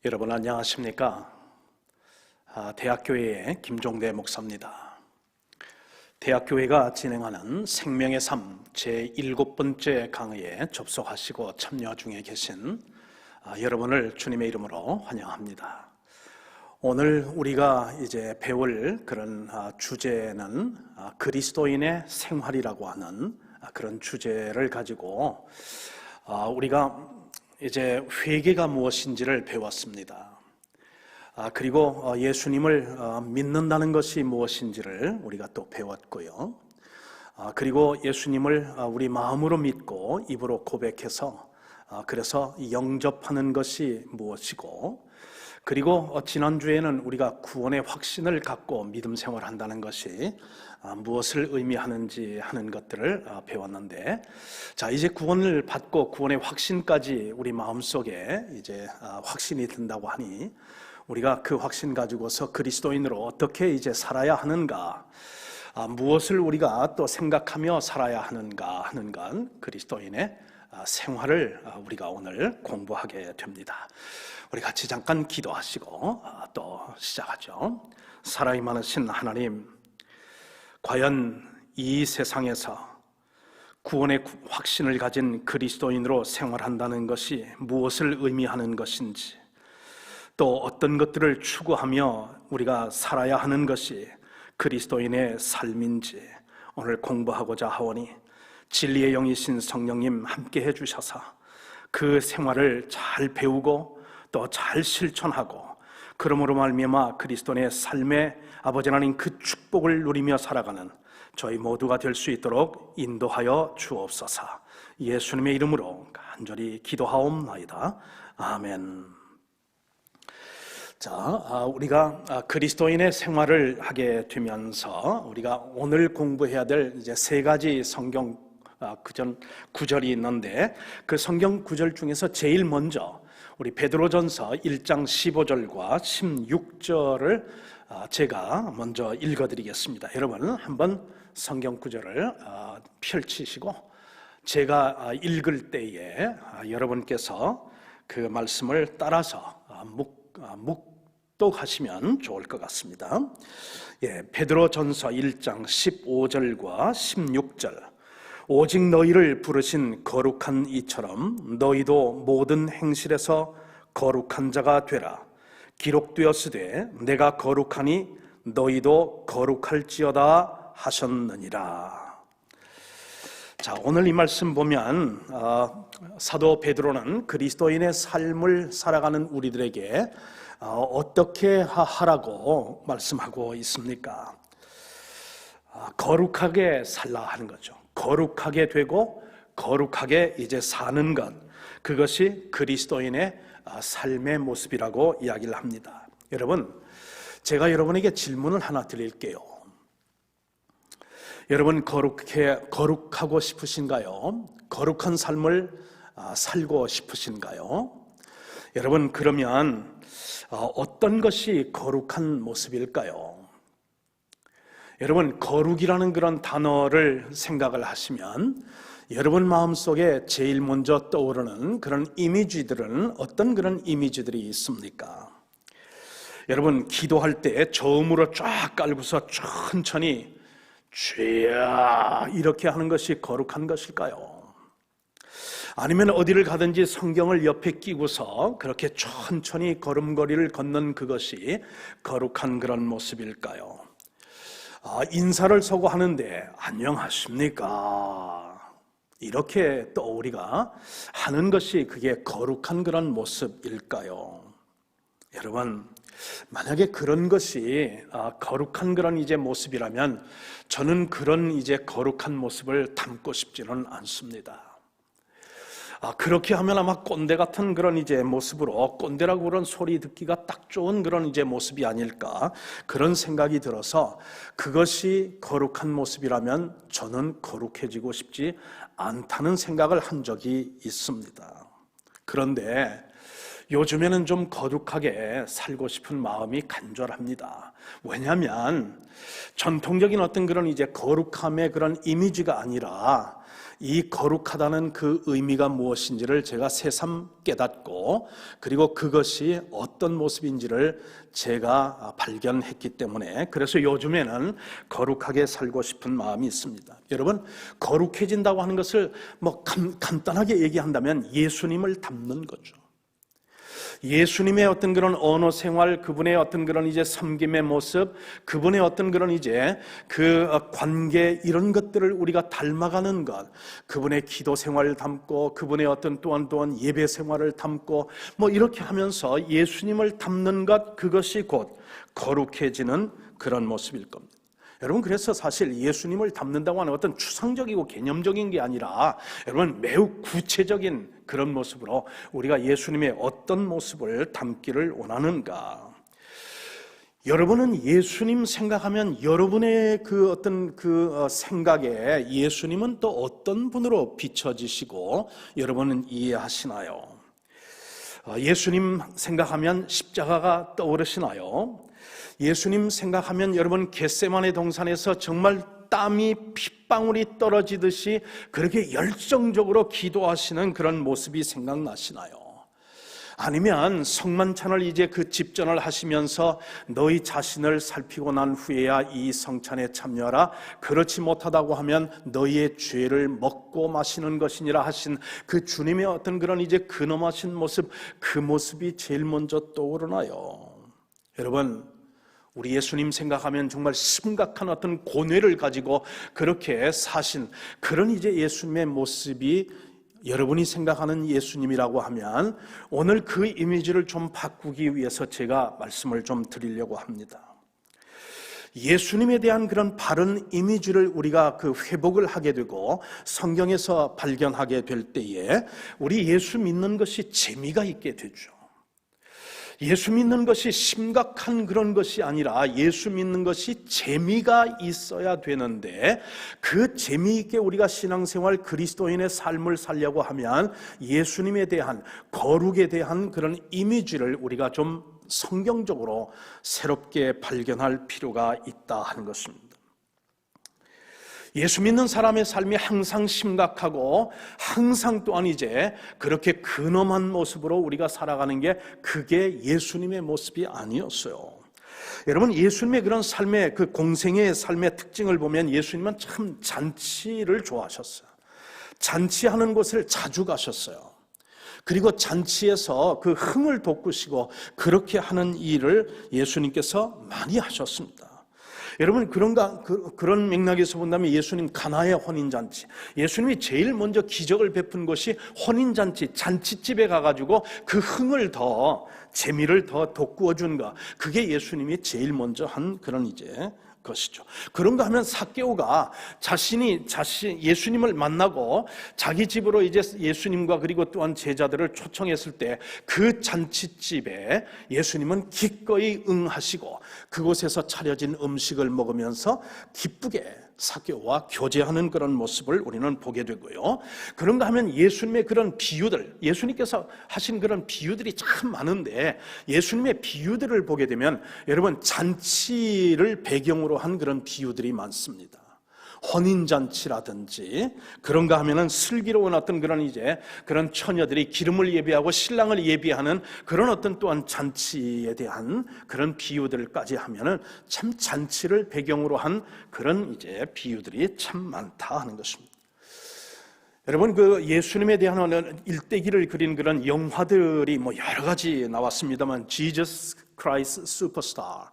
여러분 안녕하십니까? 대학교회의 김종대 목사입니다. 대학교회가 진행하는 생명의 삶 제7번째 강의에 접속하시고 참여 중에 계신 여러분을 주님의 이름으로 환영합니다. 오늘 우리가 이제 배울 그런 주제는 그리스도인의 생활이라고 하는 그런 주제를 가지고 우리가 이제 회개가 무엇인지를 배웠습니다. 그리고 예수님을 믿는다는 것이 무엇인지를 우리가 또 배웠고요. 그리고 예수님을 우리 마음으로 믿고 입으로 고백해서 그래서 영접하는 것이 무엇이고, 그리고 지난주에는 우리가 구원의 확신을 갖고 믿음 생활한다는 것이 무엇을 의미하는지 하는 것들을 배웠는데, 자, 이제 구원을 받고 구원의 확신까지 우리 마음속에 이제 확신이 든다고 하니 우리가 그 확신 가지고서 그리스도인으로 어떻게 이제 살아야 하는가, 무엇을 우리가 또 생각하며 살아야 하는가 하는 건 그리스도인의 생활을 우리가 오늘 공부하게 됩니다. 우리 같이 잠깐 기도하시고 또 시작하죠. 사랑이 많으신 하나님, 과연 이 세상에서 구원의 확신을 가진 그리스도인으로 생활한다는 것이 무엇을 의미하는 것인지, 또 어떤 것들을 추구하며 우리가 살아야 하는 것이 그리스도인의 삶인지 오늘 공부하고자 하오니 진리의 영이신 성령님 함께 해주셔서 그 생활을 잘 배우고 또 잘 실천하고, 그러므로 말미암아 그리스도인의 삶에 아버지 하나님 그 축복을 누리며 살아가는 저희 모두가 될 수 있도록 인도하여 주옵소서. 예수님의 이름으로 간절히 기도하옵나이다. 아멘. 자, 우리가 그리스도인의 생활을 하게 되면서 우리가 오늘 공부해야 될 이제 세 가지 성경 구절이 있는데, 그 성경 구절 중에서 제일 먼저 우리 베드로전서 1장 15절과 16절을 제가 먼저 읽어드리겠습니다. 여러분 한번 성경 구절을 펼치시고 제가 읽을 때에 여러분께서 그 말씀을 따라서 묵독하시면 좋을 것 같습니다. 베드로전서 1장 15절과 16절. 오직 너희를 부르신 거룩한 이처럼 너희도 모든 행실에서 거룩한 자가 되라. 기록되었으되 내가 거룩하니 너희도 거룩할지어다 하셨느니라. 자, 오늘 이 말씀 보면 사도 베드로는 그리스도인의 삶을 살아가는 우리들에게 어떻게 하라고 말씀하고 있습니까? 거룩하게 살라 하는 거죠. 거룩하게 되고 거룩하게 이제 사는 것, 그것이 그리스도인의 삶의 모습이라고 이야기를 합니다. 여러분, 제가 여러분에게 질문을 하나 드릴게요. 여러분 거룩하고 싶으신가요? 거룩한 삶을 살고 싶으신가요? 여러분, 그러면 어떤 것이 거룩한 모습일까요? 여러분, 거룩이라는 그런 단어를 생각을 하시면 여러분 마음속에 제일 먼저 떠오르는 그런 이미지들은 어떤 그런 이미지들이 있습니까? 여러분, 기도할 때 저음으로 쫙 깔고서 천천히 주야 이렇게 하는 것이 거룩한 것일까요? 아니면 어디를 가든지 성경을 옆에 끼고서 그렇게 천천히 걸음걸이를 걷는 그것이 거룩한 그런 모습일까요? 인사를 서고 하는데 안녕하십니까 이렇게 또 우리가 하는 것이 그게 거룩한 그런 모습일까요? 여러분, 만약에 그런 것이 거룩한 그런 이제 모습이라면 저는 그런 이제 거룩한 모습을 담고 싶지는 않습니다. 그렇게 하면 아마 꼰대 같은 그런 이제 모습으로, 꼰대라고 그런 소리 듣기가 딱 좋은 그런 이제 모습이 아닐까, 그런 생각이 들어서 그것이 거룩한 모습이라면 저는 거룩해지고 싶지 않다는 생각을 한 적이 있습니다. 그런데 요즘에는 좀 거룩하게 살고 싶은 마음이 간절합니다. 왜냐하면 전통적인 어떤 그런 이제 거룩함의 그런 이미지가 아니라 이 거룩하다는 그 의미가 무엇인지를 제가 새삼 깨닫고, 그리고 그것이 어떤 모습인지를 제가 발견했기 때문에, 그래서 요즘에는 거룩하게 살고 싶은 마음이 있습니다. 여러분, 거룩해진다고 하는 것을 간단하게 얘기한다면 예수님을 닮는 거죠. 예수님의 어떤 그런 언어 생활, 그분의 어떤 그런 이제 섬김의 모습, 그분의 어떤 그런 이제 그 관계, 이런 것들을 우리가 닮아가는 것, 그분의 기도 생활을 담고, 그분의 어떤 또한 예배 생활을 담고, 이렇게 하면서 예수님을 닮는 것, 그것이 곧 거룩해지는 그런 모습일 겁니다. 여러분, 그래서 사실 예수님을 닮는다고 하는 어떤 추상적이고 개념적인 게 아니라, 여러분, 매우 구체적인 그런 모습으로 우리가 예수님의 어떤 모습을 담기를 원하는가. 여러분은 예수님 생각하면 여러분의 그 어떤 생각에 예수님은 또 어떤 분으로 비춰지시고 여러분은 이해하시나요? 예수님 생각하면 십자가가 떠오르시나요? 예수님 생각하면 여러분 겟세마네 동산에서 정말 땀이 핏방울이 떨어지듯이 그렇게 열정적으로 기도하시는 그런 모습이 생각나시나요? 아니면 성만찬을 이제 그 집전을 하시면서 너희 자신을 살피고 난 후에야 이 성찬에 참여하라, 그렇지 못하다고 하면 너희의 죄를 먹고 마시는 것이니라 하신 그 주님의 어떤 그런 이제 근엄하신 모습, 그 모습이 제일 먼저 떠오르나요? 여러분, 우리 예수님 생각하면 정말 심각한 어떤 고뇌를 가지고 그렇게 사신 그런 이제 예수님의 모습이 여러분이 생각하는 예수님이라고 하면, 오늘 그 이미지를 좀 바꾸기 위해서 제가 말씀을 좀 드리려고 합니다. 예수님에 대한 그런 바른 이미지를 우리가 회복을 하게 되고 성경에서 발견하게 될 때에 우리 예수 믿는 것이 재미가 있게 되죠. 예수 믿는 것이 심각한 그런 것이 아니라 예수 믿는 것이 재미가 있어야 되는데, 그 재미있게 우리가 신앙생활 그리스도인의 삶을 살려고 하면 예수님에 대한, 거룩에 대한 그런 이미지를 우리가 좀 성경적으로 새롭게 발견할 필요가 있다 하는 것입니다. 예수 믿는 사람의 삶이 항상 심각하고 항상 또한 이제 그렇게 근엄한 모습으로 우리가 살아가는 게, 그게 예수님의 모습이 아니었어요. 여러분, 예수님의 그런 삶의 그 공생의 삶의 특징을 보면 예수님은 참 잔치를 좋아하셨어요. 잔치하는 곳을 자주 가셨어요. 그리고 잔치에서 그 흥을 돋구시고 그렇게 하는 일을 예수님께서 많이 하셨습니다. 여러분, 그런 맥락에서 본다면 예수님 가나의 혼인잔치, 예수님이 제일 먼저 기적을 베푼 것이 혼인잔치, 잔치집에 가가지고 그 흥을 더, 재미를 더 돋구어 준 것, 그게 예수님이 제일 먼저 한 그런 이제 것이죠. 그런가 하면 삭개오가 예수님을 만나고 자기 집으로 이제 예수님과 그리고 또한 제자들을 초청했을 때 그 잔치집에 예수님은 기꺼이 응하시고 그곳에서 차려진 음식을 먹으면서 기쁘게 삭개오와 교제하는 그런 모습을 우리는 보게 되고요. 그런가 하면 예수님의 그런 비유들, 예수님께서 하신 그런 비유들이 참 많은데, 예수님의 비유들을 보게 되면 여러분 잔치를 배경으로 한 그런 비유들이 많습니다. 혼인잔치라든지, 그런가 하면은 슬기로운 어떤 그런 처녀들이 기름을 예비하고 신랑을 예비하는 그런 어떤 또한 잔치에 대한 그런 비유들까지 하면은 참 잔치를 배경으로 한 그런 이제 비유들이 참 많다 하는 것입니다. 여러분, 예수님에 대한 일대기를 그린 그런 영화들이 여러 가지 나왔습니다만, Jesus Christ Superstar,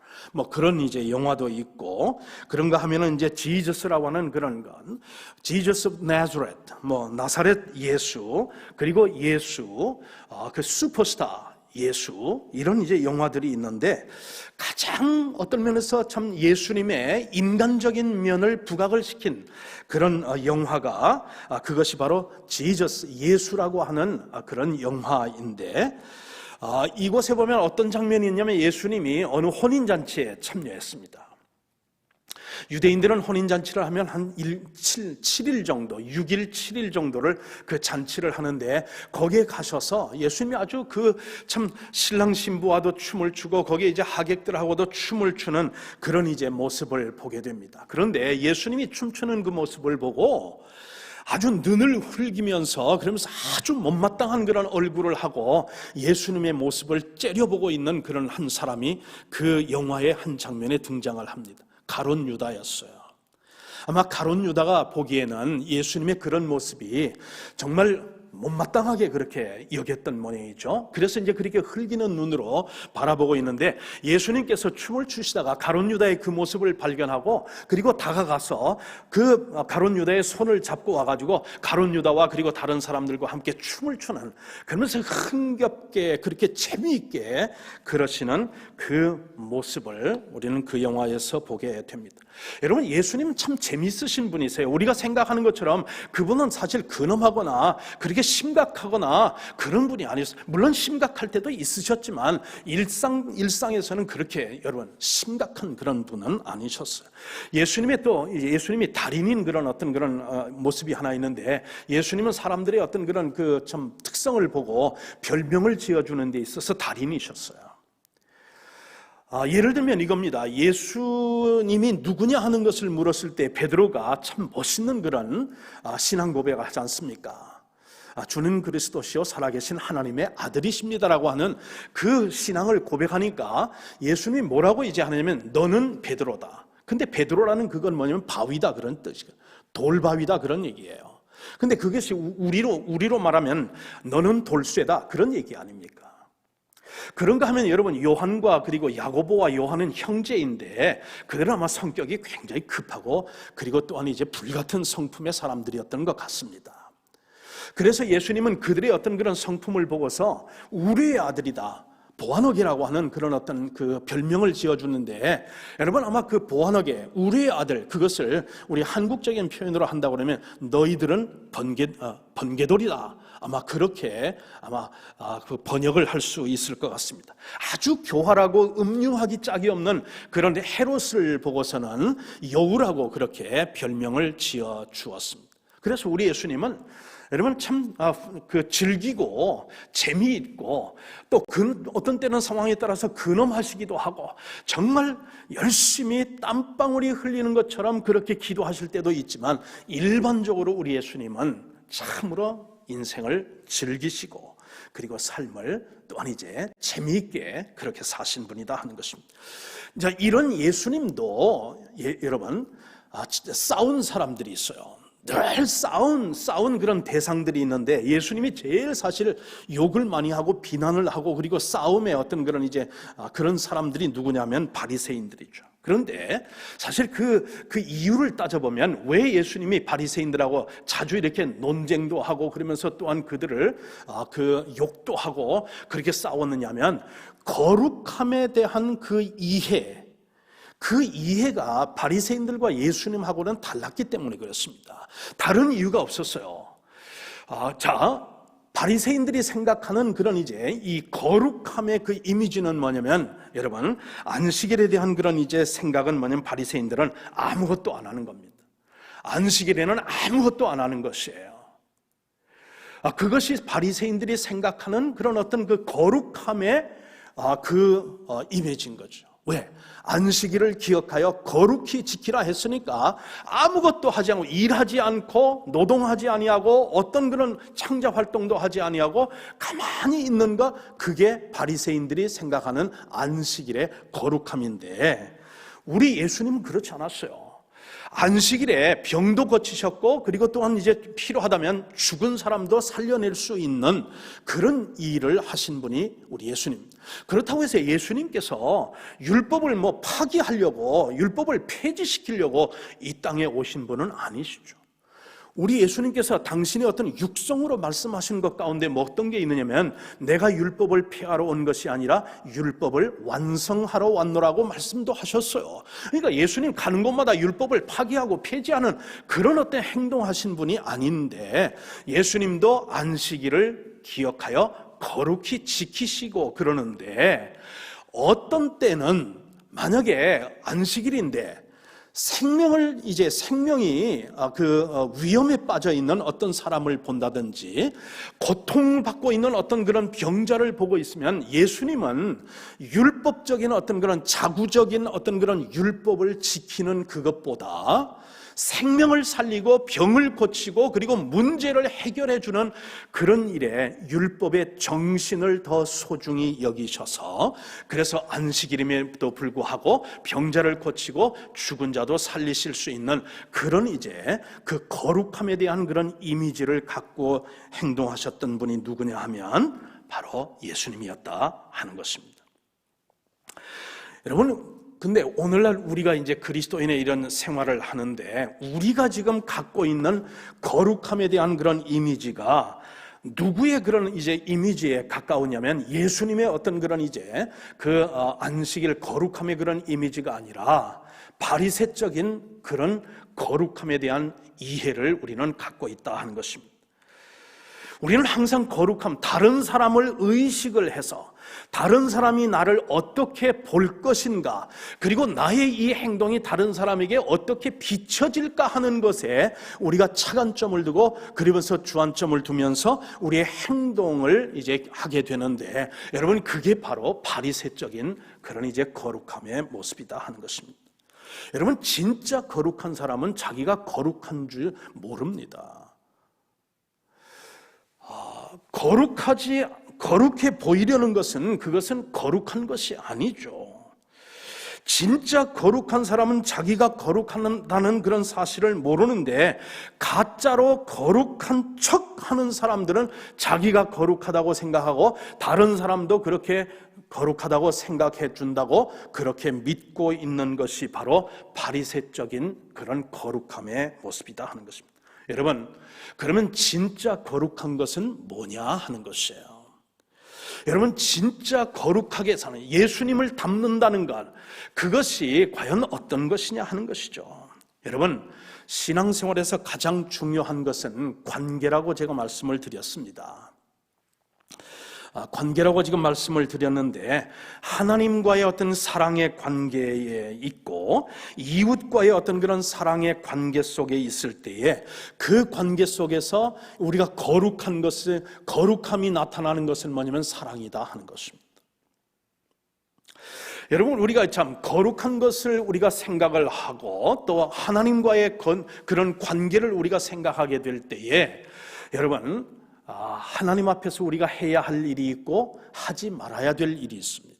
그런 이제 영화도 있고, 그런가 하면은 이제 지저스라고 하는 그런 건, Jesus of Nazareth, 나사렛 예수, 그리고 예수, 그 슈퍼스타 예수, 이런 이제 영화들이 있는데, 가장 어떤 면에서 참 예수님의 인간적인 면을 부각을 시킨 그런 영화가, 그것이 바로 지저스, 예수라고 하는 그런 영화인데, 이곳에 보면 어떤 장면이 있냐면 예수님이 어느 혼인잔치에 참여했습니다. 유대인들은 혼인잔치를 하면 한 7일 정도, 6일, 7일 정도를 그 잔치를 하는데, 거기에 가셔서 예수님이 아주 참 신랑 신부와도 춤을 추고 거기에 이제 하객들하고도 춤을 추는 그런 이제 모습을 보게 됩니다. 그런데 예수님이 춤추는 그 모습을 보고 아주 눈을 흘기면서 그러면서 아주 못마땅한 그런 얼굴을 하고 예수님의 모습을 째려보고 있는 그런 한 사람이 그 영화의 한 장면에 등장을 합니다. 가룟 유다였어요. 아마 가룟 유다가 보기에는 예수님의 그런 모습이 정말 못마땅하게 그렇게 여겼던 모양이죠. 그래서 이제 그렇게 흘기는 눈으로 바라보고 있는데, 예수님께서 춤을 추시다가 가룟 유다의 그 모습을 발견하고 그리고 다가가서 그 가룟 유다의 손을 잡고 와가지고 가룟 유다와 그리고 다른 사람들과 함께 춤을 추는, 그러면서 흥겹게 그렇게 재미있게 그러시는 그 모습을 우리는 그 영화에서 보게 됩니다. 여러분, 예수님은 참 재미있으신 분이세요. 우리가 생각하는 것처럼 그분은 사실 근엄하거나 그렇게 심각하거나 그런 분이 아니었어요. 물론 심각할 때도 있으셨지만 일상에서는 그렇게 여러분 심각한 그런 분은 아니셨어요. 예수님이 달인인 그런 어떤 그런 모습이 하나 있는데, 예수님은 사람들의 어떤 그런 그 참 특성을 보고 별명을 지어주는 데 있어서 달인이셨어요. 예를 들면 이겁니다. 예수님이 누구냐 하는 것을 물었을 때 베드로가 참 멋있는 그런 신앙 고백을 하지 않습니까? 주는 그리스도시요 살아계신 하나님의 아들이십니다라고 하는 그 신앙을 고백하니까 예수님이 뭐라고 이제 하냐면 너는 베드로다. 근데 베드로라는 그건 뭐냐면 바위다 그런 뜻이에요. 돌바위다 그런 얘기예요. 근데 그것이 우리로 말하면 너는 돌쇠다 그런 얘기 아닙니까? 그런가 하면 여러분, 요한과 그리고 야고보와 요한은 형제인데 그들은 아마 성격이 굉장히 급하고 그리고 또한 이제 불같은 성품의 사람들이었던 것 같습니다. 그래서 예수님은 그들의 어떤 그런 성품을 보고서 우리의 아들이다, 보아너게라고 하는 그런 어떤 그 별명을 지어주는데, 여러분 아마 그 보아너게, 우리의 아들, 그것을 우리 한국적인 표현으로 한다고 그러면 너희들은 번개돌이다, 아마 그렇게 그 번역을 할 수 있을 것 같습니다. 아주 교활하고 음흉하기 짝이 없는 그런 헤롯을 보고서는 여우라고 그렇게 별명을 지어 주었습니다. 그래서 우리 예수님은 여러분 참 즐기고 재미있고 또 어떤 때는 상황에 따라서 근엄하시기도 하고 정말 열심히 땀방울이 흘리는 것처럼 그렇게 기도하실 때도 있지만, 일반적으로 우리 예수님은 참으로 인생을 즐기시고 그리고 삶을 또한 이제 재미있게 그렇게 사신 분이다 하는 것입니다. 자, 이런 예수님도 여러분 진짜 싸운 사람들이 있어요. 늘 싸운 그런 대상들이 있는데, 예수님이 제일 사실 욕을 많이 하고 비난을 하고 그리고 싸움의 어떤 그런 이제 그런 사람들이 누구냐면 바리새인들이죠. 그런데 사실 그 이유를 따져보면 왜 예수님이 바리새인들하고 자주 이렇게 논쟁도 하고 그러면서 또한 그들을 그 욕도 하고 그렇게 싸웠느냐면, 거룩함에 대한 그 이해가 바리새인들과 예수님하고는 달랐기 때문에 그렇습니다. 다른 이유가 없었어요. 바리새인들이 생각하는 그런 이제 이 거룩함의 그 이미지는 뭐냐면, 여러분 안식일에 대한 그런 이제 생각은 뭐냐면 바리새인들은 아무것도 안 하는 겁니다. 안식일에는 아무것도 안 하는 것이에요. 그것이 바리새인들이 생각하는 그런 어떤 그 거룩함의 이미지인 거죠. 왜? 안식일을 기억하여 거룩히 지키라 했으니까 아무것도 하지 않고, 일하지 않고 노동하지 아니하고 어떤 그런 창작 활동도 하지 아니하고 가만히 있는 것, 그게 바리새인들이 생각하는 안식일의 거룩함인데, 우리 예수님은 그렇지 않았어요. 안식일에 병도 고치셨고 그리고 또한 이제 필요하다면 죽은 사람도 살려낼 수 있는 그런 일을 하신 분이 우리 예수님. 그렇다고 해서 예수님께서 율법을 파기하려고, 율법을 폐지시키려고 이 땅에 오신 분은 아니시죠. 우리 예수님께서 당신의 어떤 육성으로 말씀하신 것 가운데 어떤 게 있느냐면, 내가 율법을 폐하러 온 것이 아니라 율법을 완성하러 왔노라고 말씀도 하셨어요. 그러니까 예수님 가는 곳마다 율법을 파기하고 폐지하는 그런 어떤 행동하신 분이 아닌데, 예수님도 안식일을 기억하여 거룩히 지키시고 그러는데, 어떤 때는 만약에 안식일인데 생명이 위험에 빠져 있는 어떤 사람을 본다든지 고통받고 있는 어떤 그런 병자를 보고 있으면, 예수님은 율법적인 어떤 그런 자구적인 어떤 그런 율법을 지키는 그것보다 생명을 살리고 병을 고치고 그리고 문제를 해결해 주는 그런 일에 율법의 정신을 더 소중히 여기셔서, 그래서 안식일임에도 불구하고 병자를 고치고 죽은 자도 살리실 수 있는 그런 이제 그 거룩함에 대한 그런 이미지를 갖고 행동하셨던 분이 누구냐 하면 바로 예수님이었다 하는 것입니다. 여러분, 근데 오늘날 우리가 이제 그리스도인의 이런 생활을 하는데 우리가 지금 갖고 있는 거룩함에 대한 그런 이미지가 누구의 그런 이제 이미지에 가까우냐면 예수님의 어떤 그런 이제 그 안식일 거룩함의 그런 이미지가 아니라 바리새적인 그런 거룩함에 대한 이해를 우리는 갖고 있다 하는 것입니다. 우리는 항상 거룩함, 다른 사람을 의식을 해서 다른 사람이 나를 어떻게 볼 것인가, 그리고 나의 이 행동이 다른 사람에게 어떻게 비춰질까 하는 것에 우리가 차관점을 두고, 그러면서 주안점을 두면서 우리의 행동을 이제 하게 되는데, 여러분, 그게 바로 바리새적인 그런 이제 거룩함의 모습이다 하는 것입니다. 여러분, 진짜 거룩한 사람은 자기가 거룩한 줄 모릅니다. 거룩해 보이려는 것은 그것은 거룩한 것이 아니죠. 진짜 거룩한 사람은 자기가 거룩하다는 그런 사실을 모르는데, 가짜로 거룩한 척 하는 사람들은 자기가 거룩하다고 생각하고 다른 사람도 그렇게 거룩하다고 생각해 준다고 그렇게 믿고 있는 것이 바로 바리새적인 그런 거룩함의 모습이다 하는 것입니다. 여러분, 그러면 진짜 거룩한 것은 뭐냐 하는 것이에요. 여러분, 진짜 거룩하게 사는, 예수님을 닮는다는 것, 그것이 과연 어떤 것이냐 하는 것이죠. 여러분, 신앙생활에서 가장 중요한 것은 관계라고 제가 말씀을 드렸습니다. 관계라고 지금 말씀을 드렸는데, 하나님과의 어떤 사랑의 관계에 있고 이웃과의 어떤 그런 사랑의 관계 속에 있을 때에 그 관계 속에서 우리가 거룩한 것을, 거룩함이 나타나는 것은 뭐냐면 사랑이다 하는 것입니다. 여러분, 우리가 참 거룩한 것을 우리가 생각을 하고 또 하나님과의 그런 관계를 우리가 생각하게 될 때에, 여러분, 하나님 앞에서 우리가 해야 할 일이 있고 하지 말아야 될 일이 있습니다.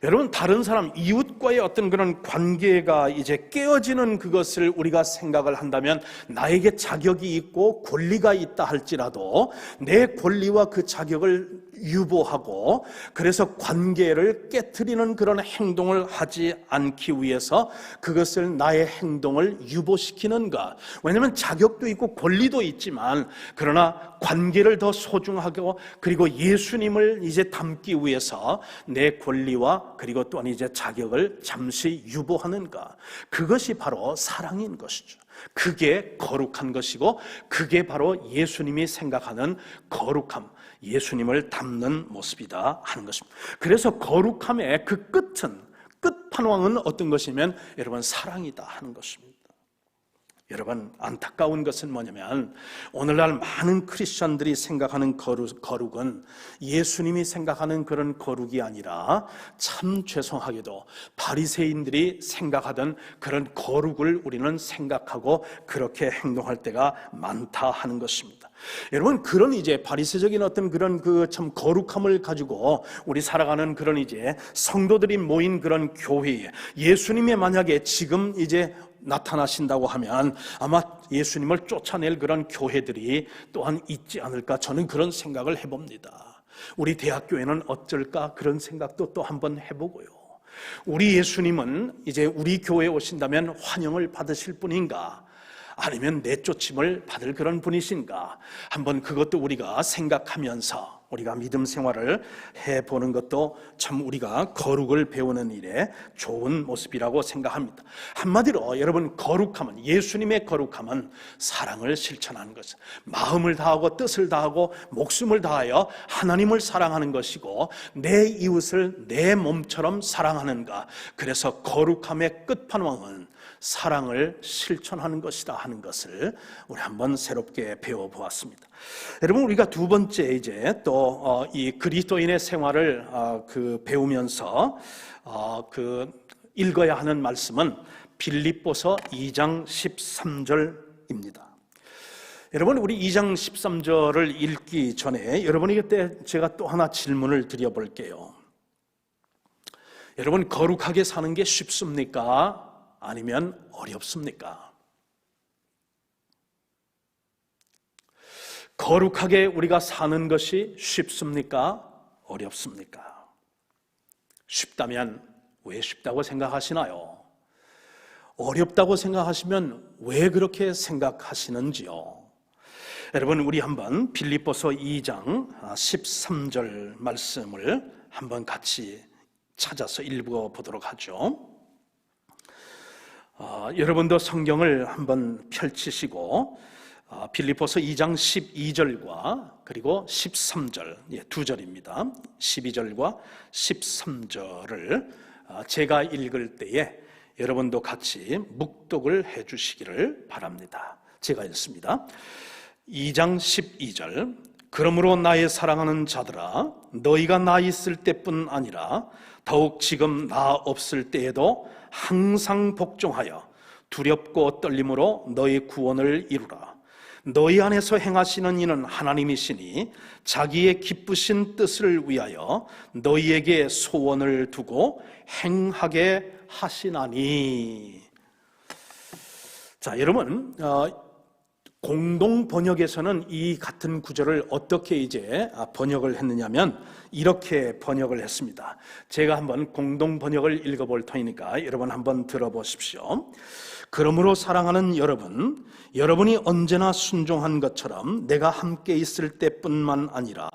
여러분, 다른 사람, 이웃과의 어떤 그런 관계가 이제 깨어지는 그것을 우리가 생각을 한다면 나에게 자격이 있고 권리가 있다 할지라도 내 권리와 그 자격을 유보하고, 그래서 관계를 깨트리는 그런 행동을 하지 않기 위해서 그것을, 나의 행동을 유보시키는가. 왜냐하면 자격도 있고 권리도 있지만, 그러나 관계를 더 소중하고 그리고 예수님을 이제 닮기 위해서 내 권리와 그리고 또한 이제 자격을 잠시 유보하는가. 그것이 바로 사랑인 것이죠. 그게 거룩한 것이고 그게 바로 예수님이 생각하는 거룩함, 예수님을 닮는 모습이다 하는 것입니다. 그래서 거룩함의 그 끝판왕은 어떤 것이면 여러분, 사랑이다 하는 것입니다. 여러분, 안타까운 것은 뭐냐면 오늘날 많은 크리스천들이 생각하는 거룩은 예수님이 생각하는 그런 거룩이 아니라, 참 죄송하게도 바리새인들이 생각하던 그런 거룩을 우리는 생각하고 그렇게 행동할 때가 많다 하는 것입니다. 여러분, 그런 이제 바리새적인 어떤 그런 그 참 거룩함을 가지고 우리 살아가는 그런 이제 성도들이 모인 그런 교회에 예수님이 만약에 지금 이제 나타나신다고 하면 아마 예수님을 쫓아낼 그런 교회들이 또한 있지 않을까, 저는 그런 생각을 해봅니다. 우리 대학교에는 어쩔까, 그런 생각도 또 한번 해보고요. 우리 예수님은 이제 우리 교회에 오신다면 환영을 받으실 분인가, 아니면 내쫓임을 받을 그런 분이신가, 한번 그것도 우리가 생각하면서 우리가 믿음 생활을 해보는 것도 참 우리가 거룩을 배우는 일에 좋은 모습이라고 생각합니다. 한마디로 여러분, 거룩함은, 예수님의 거룩함은 사랑을 실천하는 것, 마음을 다하고 뜻을 다하고 목숨을 다하여 하나님을 사랑하는 것이고 내 이웃을 내 몸처럼 사랑하는가. 그래서 거룩함의 끝판왕은 사랑을 실천하는 것이다 하는 것을 우리 한번 새롭게 배워보았습니다. 여러분, 우리가 두 번째 이제 또 이 그리스도인의 생활을 배우면서 읽어야 하는 말씀은 빌립보서 2장 13절입니다. 여러분, 우리 2장 13절을 읽기 전에 여러분에게 제가 또 하나 질문을 드려볼게요. 여러분, 거룩하게 사는 게 쉽습니까? 아니면 어렵습니까? 거룩하게 우리가 사는 것이 쉽습니까? 어렵습니까? 쉽다면 왜 쉽다고 생각하시나요? 어렵다고 생각하시면 왜 그렇게 생각하시는지요? 여러분, 우리 한번 빌립보서 2장 13절 말씀을 한번 같이 찾아서 읽어보도록 하죠. 여러분도 성경을 한번 펼치시고 빌립보서 2장 12절과 그리고 13절, 두 절입니다. 12절과 13절을 제가 읽을 때에 여러분도 같이 묵독을 해주시기를 바랍니다. 제가 읽습니다. 2장 12절, 그러므로 나의 사랑하는 자들아, 너희가 나 있을 때뿐 아니라 더욱 지금 나 없을 때에도 항상 복종하여 두렵고 떨림으로 너희 구원을 이루라. 너희 안에서 행하시는 이는 하나님이시니 자기의 기쁘신 뜻을 위하여 너희에게 소원을 두고 행하게 하시나니. 자, 여러분, 공동 번역에서는 이 같은 구절을 어떻게 이제 번역을 했느냐면 이렇게 번역을 했습니다. 제가 한번 공동 번역을 읽어볼 터이니까 여러분 한번 들어보십시오. 그러므로 사랑하는 여러분, 여러분이 언제나 순종한 것처럼 내가 함께 있을 때뿐만 아니라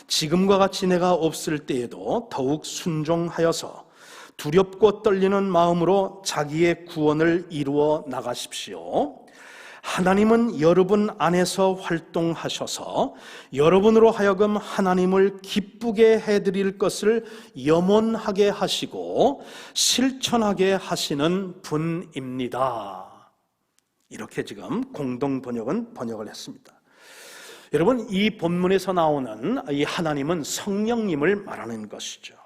지금과 같이 내가 없을 때에도 더욱 순종하여서 두렵고 떨리는 마음으로 자기의 구원을 이루어 나가십시오. 하나님은 여러분 안에서 활동하셔서 여러분으로 하여금 하나님을 기쁘게 해드릴 것을 염원하게 하시고 실천하게 하시는 분입니다. 이렇게 지금 공동 번역은 번역을 했습니다. 여러분, 이 본문에서 나오는 이 하나님은 성령님을 말하는 것이죠.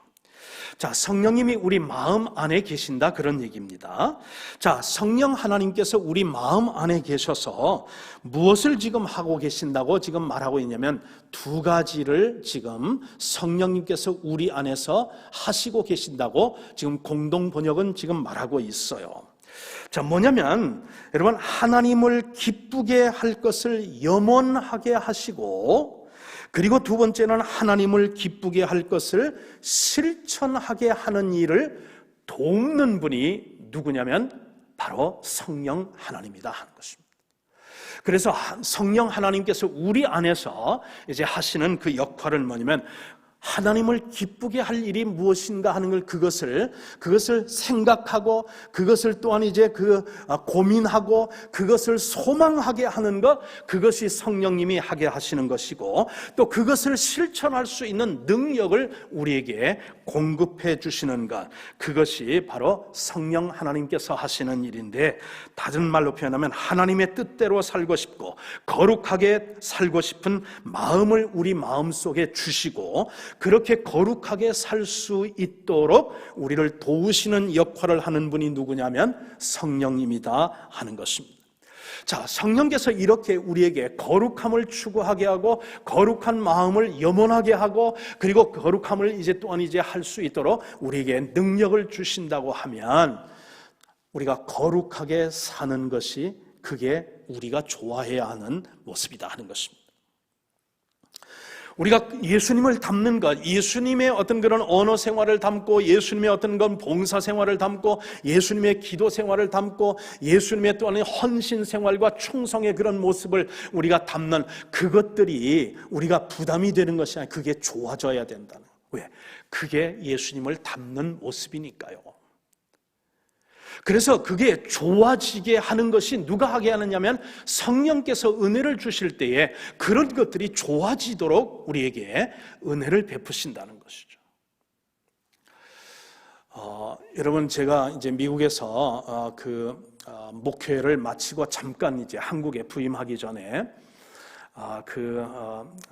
자, 성령님이 우리 마음 안에 계신다, 그런 얘기입니다. 자, 성령 하나님께서 우리 마음 안에 계셔서 무엇을 지금 하고 계신다고 지금 말하고 있냐면 두 가지를 지금 성령님께서 우리 안에서 하시고 계신다고 지금 공동 번역은 지금 말하고 있어요. 자, 뭐냐면 여러분, 하나님을 기쁘게 할 것을 염원하게 하시고, 그리고 두 번째는 하나님을 기쁘게 할 것을 실천하게 하는 일을 돕는 분이 누구냐면 바로 성령 하나님이다 하는 것입니다. 그래서 성령 하나님께서 우리 안에서 이제 하시는 그 역할은 뭐냐면 하나님을 기쁘게 할 일이 무엇인가 하는 걸 그것을 생각하고 그것을 또한 이제 고민하고 그것을 소망하게 하는 것, 그것이 성령님이 하게 하시는 것이고, 또 그것을 실천할 수 있는 능력을 우리에게 공급해 주시는 것, 그것이 바로 성령 하나님께서 하시는 일인데, 다른 말로 표현하면 하나님의 뜻대로 살고 싶고 거룩하게 살고 싶은 마음을 우리 마음속에 주시고 그렇게 거룩하게 살 수 있도록 우리를 도우시는 역할을 하는 분이 누구냐면 성령님이다 하는 것입니다. 자, 성령께서 이렇게 우리에게 거룩함을 추구하게 하고 거룩한 마음을 염원하게 하고 그리고 거룩함을 이제 또한 이제 할 수 있도록 우리에게 능력을 주신다고 하면 우리가 거룩하게 사는 것이 그게 우리가 좋아해야 하는 모습이다 하는 것입니다. 우리가 예수님을 닮는 것, 예수님의 어떤 그런 언어 생활을 담고 예수님의 어떤 건 봉사 생활을 담고 예수님의 기도 생활을 담고 예수님의 또한 헌신 생활과 충성의 그런 모습을 우리가 담는 그것들이 우리가 부담이 되는 것이 아니라 그게 좋아져야 된다는. 왜? 그게 예수님을 닮는 모습이니까요. 그래서 그게 좋아지게 하는 것이 누가 하게 하느냐면 성령께서 은혜를 주실 때에 그런 것들이 좋아지도록 우리에게 은혜를 베푸신다는 것이죠. 여러분, 제가 이제 미국에서 목회를 마치고 잠깐 이제 한국에 부임하기 전에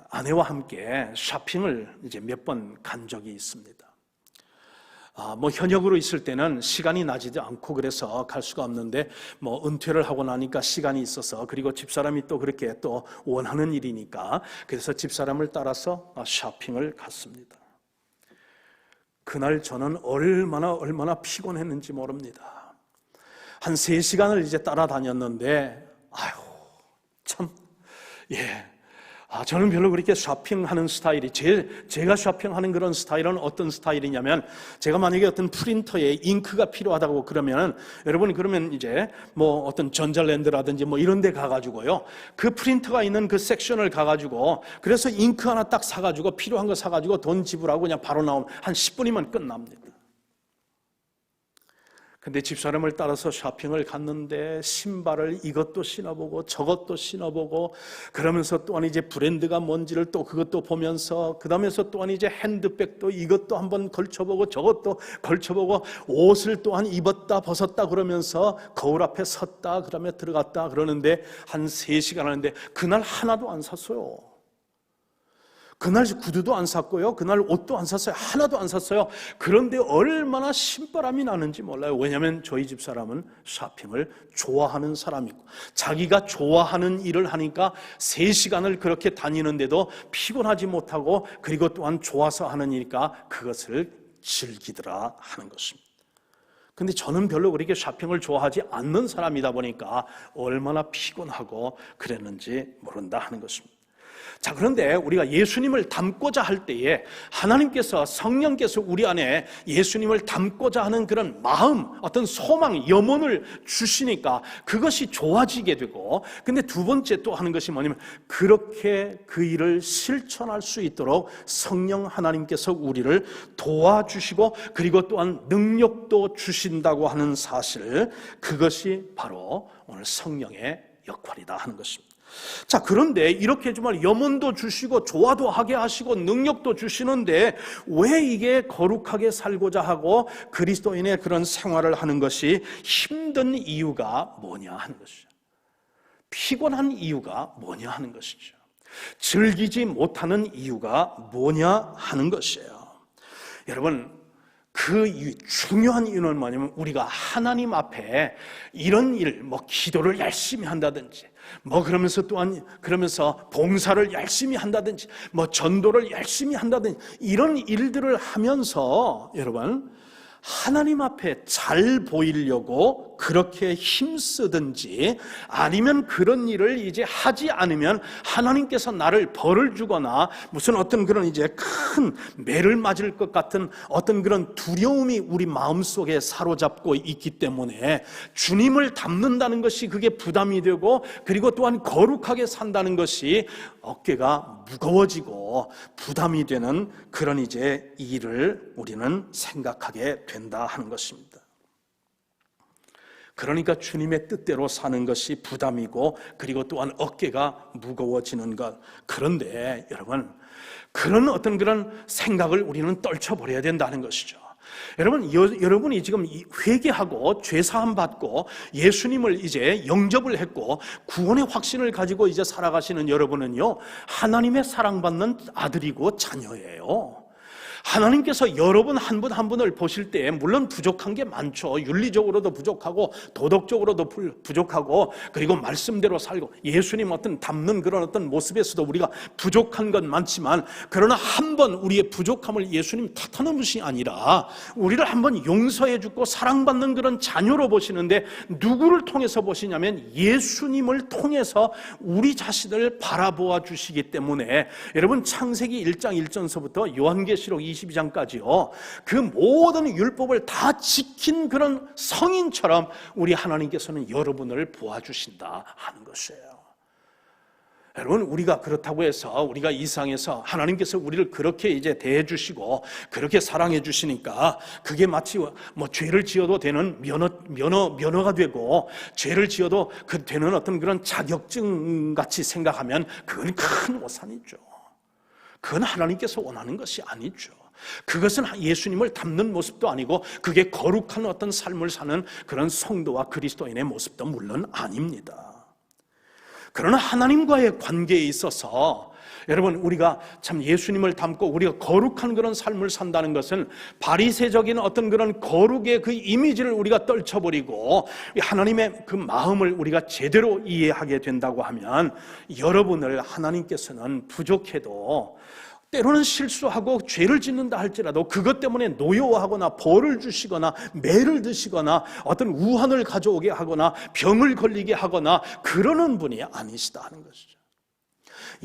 아내와 함께 쇼핑을 이제 몇 번 간 적이 있습니다. 현역으로 있을 때는 시간이 나지도 않고 그래서 갈 수가 없는데 은퇴를 하고 나니까 시간이 있어서, 그리고 집사람이 또 그렇게 또 원하는 일이니까 그래서 집사람을 따라서 쇼핑을 갔습니다. 그날 저는 얼마나 피곤했는지 모릅니다. 한 3시간을 이제 따라다녔는데 저는 별로 그렇게 쇼핑하는 스타일이, 제가 쇼핑하는 그런 스타일은 어떤 스타일이냐면, 제가 만약에 어떤 프린터에 잉크가 필요하다고 그러면, 여러분 그러면 이제 어떤 전자랜드라든지 이런 데 가가지고요, 그 프린터가 있는 그 섹션을 가가지고, 그래서 잉크 하나 딱 사가지고 필요한 거 사가지고 돈 지불하고 그냥 바로 나오면 한 10분이면 끝납니다. 근데 집사람을 따라서 쇼핑을 갔는데 신발을 이것도 신어보고 저것도 신어보고, 그러면서 또한 이제 브랜드가 뭔지를 또 그것도 보면서, 그 다음에서 또한 이제 핸드백도 이것도 한번 걸쳐보고 저것도 걸쳐보고, 옷을 또한 입었다 벗었다 그러면서 거울 앞에 섰다 그다음에 들어갔다 그러는데 한 3시간 하는데 그날 하나도 안 샀어요. 그날 구두도 안 샀고요, 그날 옷도 안 샀어요. 하나도 안 샀어요. 그런데 얼마나 신바람이 나는지 몰라요. 왜냐하면 저희 집사람은 쇼핑을 좋아하는 사람이고, 자기가 좋아하는 일을 하니까 3시간을 그렇게 다니는데도 피곤하지 못하고, 그리고 또한 좋아서 하는 일이니까 그것을 즐기더라 하는 것입니다. 근데 저는 별로 그렇게 쇼핑을 좋아하지 않는 사람이다 보니까 얼마나 피곤하고 그랬는지 모른다 하는 것입니다. 자, 그런데 우리가 예수님을 닮고자 할 때에 하나님께서, 성령께서 우리 안에 예수님을 닮고자 하는 그런 마음, 어떤 소망, 염원을 주시니까 그것이 좋아지게 되고, 근데 두 번째 또 하는 것이 뭐냐면, 그렇게 그 일을 실천할 수 있도록 성령 하나님께서 우리를 도와주시고, 그리고 또한 능력도 주신다고 하는 사실, 그것이 바로 오늘 성령의 역할이다 하는 것입니다. 자, 그런데 이렇게 정말 염원도 주시고 조화도 하게 하시고 능력도 주시는데, 왜 이게 거룩하게 살고자 하고 그리스도인의 그런 생활을 하는 것이 힘든 이유가 뭐냐 하는 것이죠. 피곤한 이유가 뭐냐 하는 것이죠. 즐기지 못하는 이유가 뭐냐 하는 것이에요. 여러분, 그 중요한 이유는 뭐냐면, 우리가 하나님 앞에 이런 일, 기도를 열심히 한다든지, 그러면서 봉사를 열심히 한다든지, 전도를 열심히 한다든지, 이런 일들을 하면서 여러분, 하나님 앞에 잘 보이려고 그렇게 힘쓰든지, 아니면 그런 일을 이제 하지 않으면 하나님께서 나를 벌을 주거나 무슨 어떤 그런 이제 큰 매를 맞을 것 같은 어떤 그런 두려움이 우리 마음속에 사로잡고 있기 때문에, 주님을 닮는다는 것이 그게 부담이 되고, 그리고 또한 거룩하게 산다는 것이 어깨가 무거워지고 부담이 되는 그런 이제 일을 우리는 생각하게 된다 하는 것입니다. 그러니까 주님의 뜻대로 사는 것이 부담이고, 그리고 또한 어깨가 무거워지는 것. 그런데 여러분, 그런 어떤 그런 생각을 우리는 떨쳐버려야 된다는 것이죠. 여러분이 지금 회개하고 죄사함 받고 예수님을 이제 영접을 했고 구원의 확신을 가지고 이제 살아가시는 여러분은요, 하나님의 사랑받는 아들이고 자녀예요. 하나님께서 여러분 한 분 한 분을 보실 때 물론 부족한 게 많죠. 윤리적으로도 부족하고 도덕적으로도 부족하고, 그리고 말씀대로 살고 예수님 어떤 닮는 그런 어떤 모습에서도 우리가 부족한 건 많지만, 그러나 한번 우리의 부족함을 예수님 탓하는 것이 아니라 우리를 한번 용서해 주고 사랑받는 그런 자녀로 보시는데, 누구를 통해서 보시냐면 예수님을 통해서 우리 자신을 바라보아 주시기 때문에, 여러분 창세기 1장 1절서부터 요한계시록 22장까지요, 그 모든 율법을 다 지킨 그런 성인처럼 우리 하나님께서는 여러분을 보아주신다 하는 것이에요. 여러분, 우리가 그렇다고 해서 우리가 이 세상에서 하나님께서 우리를 그렇게 이제 대해 주시고 그렇게 사랑해 주시니까 그게 마치 죄를 지어도 되는 면허가 되고, 죄를 지어도 그 되는 어떤 그런 자격증 같이 생각하면 그건 큰 오산이죠. 그건 하나님께서 원하는 것이 아니죠. 그것은 예수님을 닮는 모습도 아니고, 그게 거룩한 어떤 삶을 사는 그런 성도와 그리스도인의 모습도 물론 아닙니다. 그러나 하나님과의 관계에 있어서 여러분, 우리가 참 예수님을 닮고 우리가 거룩한 그런 삶을 산다는 것은 바리새적인 어떤 그런 거룩의 그 이미지를 우리가 떨쳐버리고 하나님의 그 마음을 우리가 제대로 이해하게 된다고 하면, 여러분을 하나님께서는 부족해도 때로는 실수하고 죄를 짓는다 할지라도 그것 때문에 노여워하거나 벌을 주시거나 매를 드시거나 어떤 우환을 가져오게 하거나 병을 걸리게 하거나 그러는 분이 아니시다 하는 것이죠.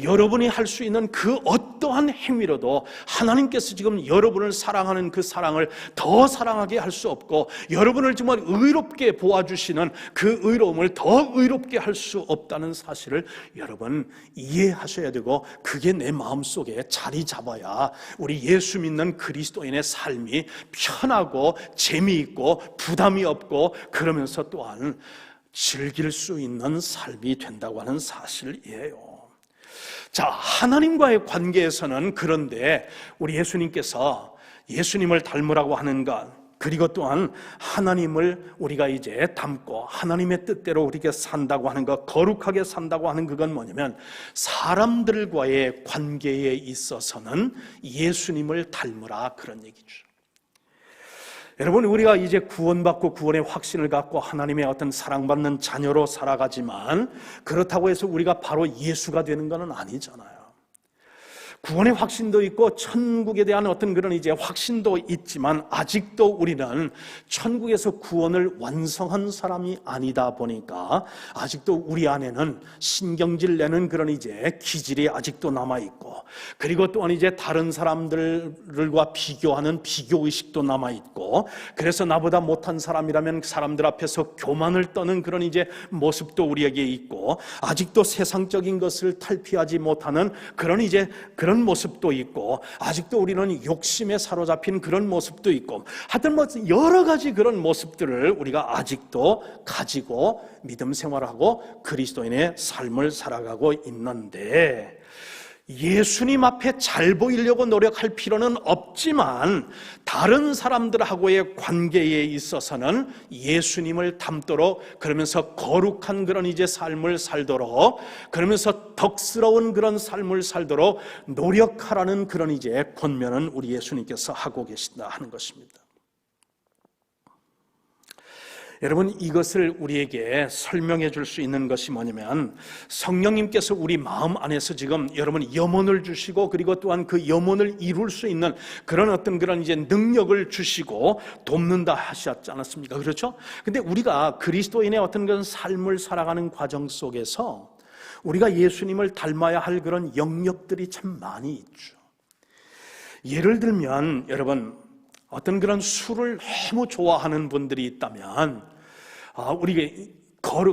여러분이 할 수 있는 그 어떠한 행위로도 하나님께서 지금 여러분을 사랑하는 그 사랑을 더 사랑하게 할 수 없고, 여러분을 정말 의롭게 보아주시는 그 의로움을 더 의롭게 할 수 없다는 사실을 여러분 이해하셔야 되고, 그게 내 마음속에 자리 잡아야 우리 예수 믿는 그리스도인의 삶이 편하고 재미있고 부담이 없고, 그러면서 또한 즐길 수 있는 삶이 된다고 하는 사실이에요. 자, 하나님과의 관계에서는 그런데 우리 예수님께서 예수님을 닮으라고 하는 것, 그리고 또한 하나님을 우리가 이제 닮고 하나님의 뜻대로 우리가 산다고 하는 것, 거룩하게 산다고 하는 그건 뭐냐면, 사람들과의 관계에 있어서는 예수님을 닮으라, 그런 얘기죠. 여러분, 우리가 이제 구원받고 구원의 확신을 갖고 하나님의 어떤 사랑받는 자녀로 살아가지만, 그렇다고 해서 우리가 바로 예수가 되는 것은 아니잖아요. 구원의 확신도 있고 천국에 대한 어떤 그런 이제 확신도 있지만, 아직도 우리는 천국에서 구원을 완성한 사람이 아니다 보니까 아직도 우리 안에는 신경질 내는 그런 이제 기질이 아직도 남아 있고, 그리고 또한 이제 다른 사람들과 비교하는 비교의식도 남아 있고, 그래서 나보다 못한 사람이라면 사람들 앞에서 교만을 떠는 그런 이제 모습도 우리에게 있고, 아직도 세상적인 것을 탈피하지 못하는 그런 이제 그런 모습도 있고, 아직도 우리는 욕심에 사로잡힌 그런 모습도 있고, 하여튼 뭐 여러 가지 그런 모습들을 우리가 아직도 가지고 믿음 생활하고 그리스도인의 삶을 살아가고 있는데, 예수님 앞에 잘 보이려고 노력할 필요는 없지만, 다른 사람들하고의 관계에 있어서는 예수님을 닮도록, 그러면서 거룩한 그런 이제 삶을 살도록, 그러면서 덕스러운 그런 삶을 살도록 노력하라는 그런 이제 권면은 우리 예수님께서 하고 계신다 하는 것입니다. 여러분, 이것을 우리에게 설명해 줄 수 있는 것이 뭐냐면, 성령님께서 우리 마음 안에서 지금 여러분 염원을 주시고, 그리고 또한 그 염원을 이룰 수 있는 그런 어떤 그런 이제 능력을 주시고 돕는다 하셨지 않았습니까? 그렇죠? 근데 우리가 그리스도인의 어떤 그런 삶을 살아가는 과정 속에서 우리가 예수님을 닮아야 할 그런 영역들이 참 많이 있죠. 예를 들면, 여러분, 어떤 그런 술을 너무 좋아하는 분들이 있다면, 우리가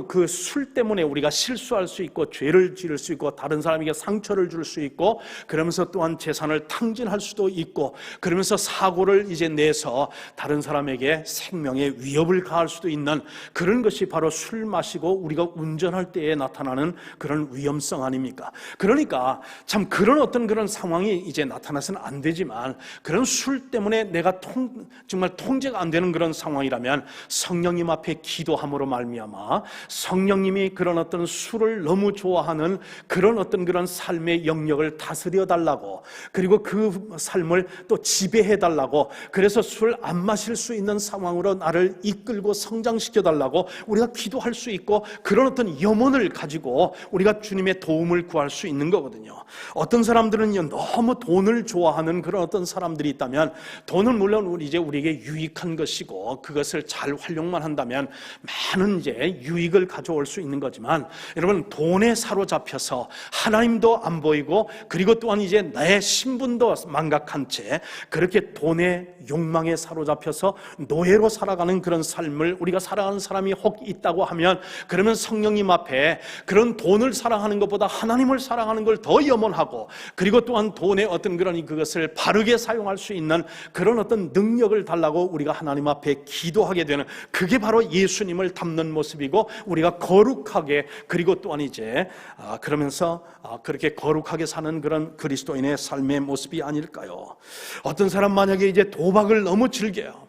그 술 때문에 우리가 실수할 수 있고 죄를 지을 수 있고 다른 사람에게 상처를 줄 수 있고, 그러면서 또한 재산을 탕진할 수도 있고, 그러면서 사고를 이제 내서 다른 사람에게 생명에 위협을 가할 수도 있는 그런 것이 바로 술 마시고 우리가 운전할 때에 나타나는 그런 위험성 아닙니까? 그러니까 참 그런 어떤 그런 상황이 이제 나타나서는 안 되지만, 그런 술 때문에 내가 정말 통제가 안 되는 그런 상황이라면 성령님 앞에 기도함으로 말미암아 성령님이 그런 어떤 술을 너무 좋아하는 그런 어떤 그런 삶의 영역을 다스려 달라고, 그리고 그 삶을 또 지배해 달라고, 그래서 술 안 마실 수 있는 상황으로 나를 이끌고 성장시켜 달라고 우리가 기도할 수 있고, 그런 어떤 염원을 가지고 우리가 주님의 도움을 구할 수 있는 거거든요. 어떤 사람들은요, 너무 돈을 좋아하는 그런 어떤 사람들이 있다면, 돈은 물론 우리에게 유익한 것이고 그것을 잘 활용만 한다면 많은 이제 유익을 가져올 수 있는 거지만, 여러분, 돈에 사로잡혀서 하나님도 안 보이고, 그리고 또한 이제 나의 신분도 망각한 채 그렇게 돈의 욕망에 사로잡혀서 노예로 살아가는 그런 삶을 우리가 살아가는 사람이 혹 있다고 하면, 그러면 성령님 앞에 그런 돈을 사랑하는 것보다 하나님을 사랑하는 걸 더 염원하고, 그리고 또한 돈의 어떤 그런 그것을 바르게 사용할 수 있는 그런 어떤 능력을 달라고 우리가 하나님 앞에 기도하게 되는, 그게 바로 예수님을 닮는 모습이고, 우리가 거룩하게, 그리고 또한 이제 그러면서 그렇게 거룩하게 사는 그런 그리스도인의 삶의 모습이 아닐까요? 어떤 사람 만약에 이제 도박을 너무 즐겨요.